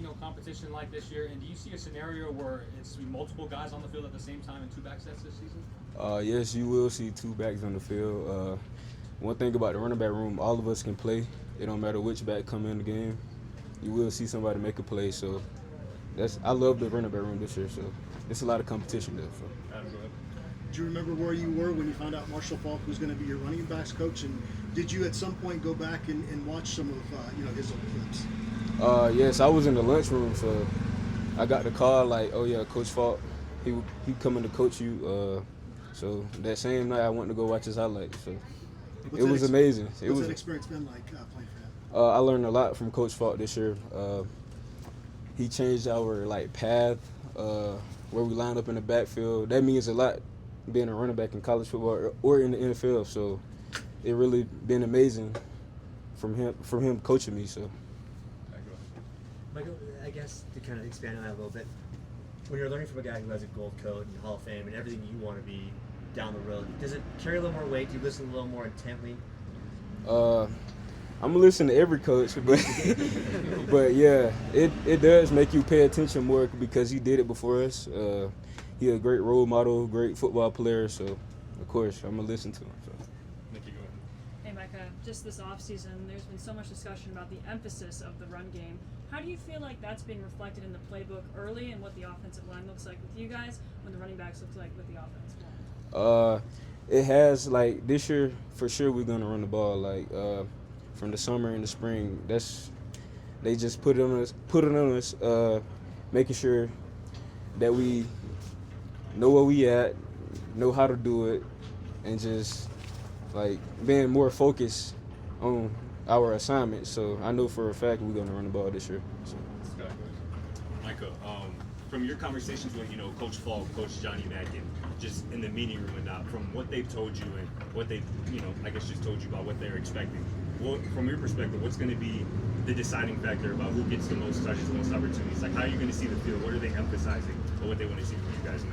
like competition like this year? And do you see a scenario where it's multiple guys on the field at the same time in two back sets this season? Yes, you will see two backs on the field. One thing about the running back room, all of us can play. It don't matter which back come in the game. You will see somebody make a play. So I love the running back room this year. So it's a lot of competition there. So. Do you remember where you were when you found out Marshall Faulk was going to be your running backs coach? And did you at some point go back and watch some of his old clips? Yes, I was in the lunchroom, so I got the call like, oh yeah, Coach Faulk, he coming to coach you. So that same night I went to go watch his highlights. So it was amazing. What's that experience been like playing for him? I learned a lot from Coach Faulk this year. He changed our path where we line up in the backfield. That means a lot, being a running back in college football or in the NFL. So it really been amazing from him coaching me. So. Michael, I guess to kind of expand on that a little bit, when you're learning from a guy who has a gold coat and Hall of Fame and everything you want to be down the road, does it carry a little more weight? Do you listen a little more intently? I'm gonna listen to every coach, but yeah, it does make you pay attention more because he did it before us. He's a great role model, great football player, so of course I'm gonna listen to him. So. Hey Micah, just this offseason, there's been so much discussion about the emphasis of the run game. How do you feel like that's being reflected in the playbook early and what the offensive line looks like with you guys when the running backs look like with the offense? It has, this year for sure we're gonna run the ball. From the summer and the spring, they just put it on us, making sure that we know where we at, know how to do it, and just being more focused on our assignment. So I know for a fact we're gonna run the ball this year. So. Micah, from your conversations with Coach Faulk, Coach Johnny Mackin, just in the meeting room and not, from what they've told you and what they I guess just told you about what they're expecting. From your perspective, what's going to be the deciding factor about who gets the most touches, the most opportunities? How are you going to see the field? What are they emphasizing, or what they want to see from you guys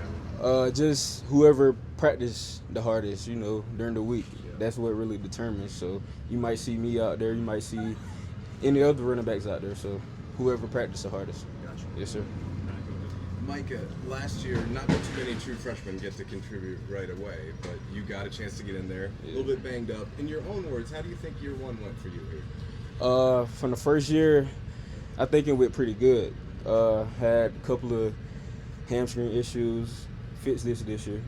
now? Just whoever practiced the hardest, during the week. Yeah. That's what really determines. So you might see me out there, you might see any other running backs out there. So whoever practiced the hardest. Gotcha. Yes, sir. Micah, last year, not too many true freshmen get to contribute right away, but you got a chance to get in there, a little bit banged up. In your own words, how do you think year one went for you here? From the first year, I think it went pretty good. Had a couple of hamstring issues, fixed this year.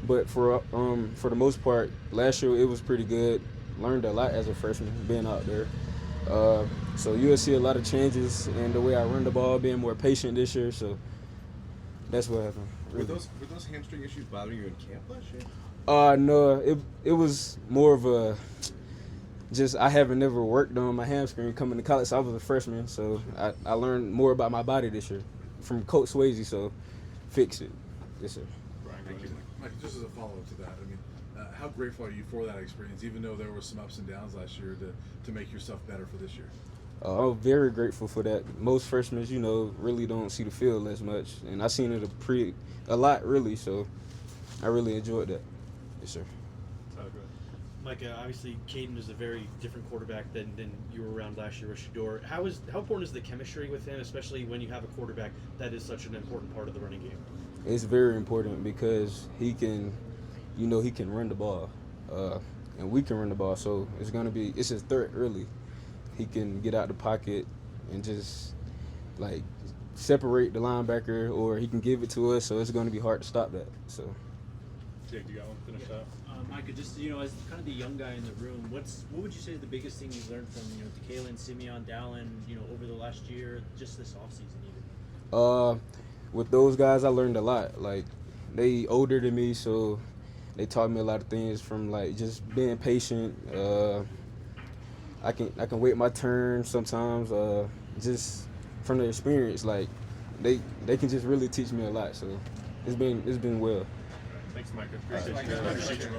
But for the most part, last year it was pretty good. Learned a lot as a freshman being out there. So you'll see a lot of changes in the way I run the ball, being more patient this year. So that's what happened. Really. Were those hamstring issues bothering you in camp last year? No, it was more of a I haven't never worked on my hamstring coming to college. So I was a freshman, so I learned more about my body this year from Coach Swayze. So fix it. Yes, sir. Thank you. Mike, just as a follow-up to that, how grateful are you for that experience, even though there were some ups and downs last year, to make yourself better for this year? I'm very grateful for that. Most freshmen, really don't see the field as much, and I seen it a lot, really. So I really enjoyed that. Yes, sir. Micah, obviously Kaden is a very different quarterback than you were around last year with Shador. How important is the chemistry with him, especially when you have a quarterback that is such an important part of the running game? It's very important because he can run the ball, and we can run the ball. So it's his threat, really. He can get out the pocket and just separate the linebacker, or he can give it to us. So it's going to be hard to stop that. So. Jake, you got one? Finish up. Micah, just as kind of the young guy in the room, what would you say is the biggest thing you've learned from Kaden, Simeon, Dallin, over the last year, just this offseason even? With those guys, I learned a lot. They older than me, so they taught me a lot of things from just being patient. I can wait my turn sometimes. Just from their experience, they can just really teach me a lot. So it's been well. Thanks, Micah. Appreciate you.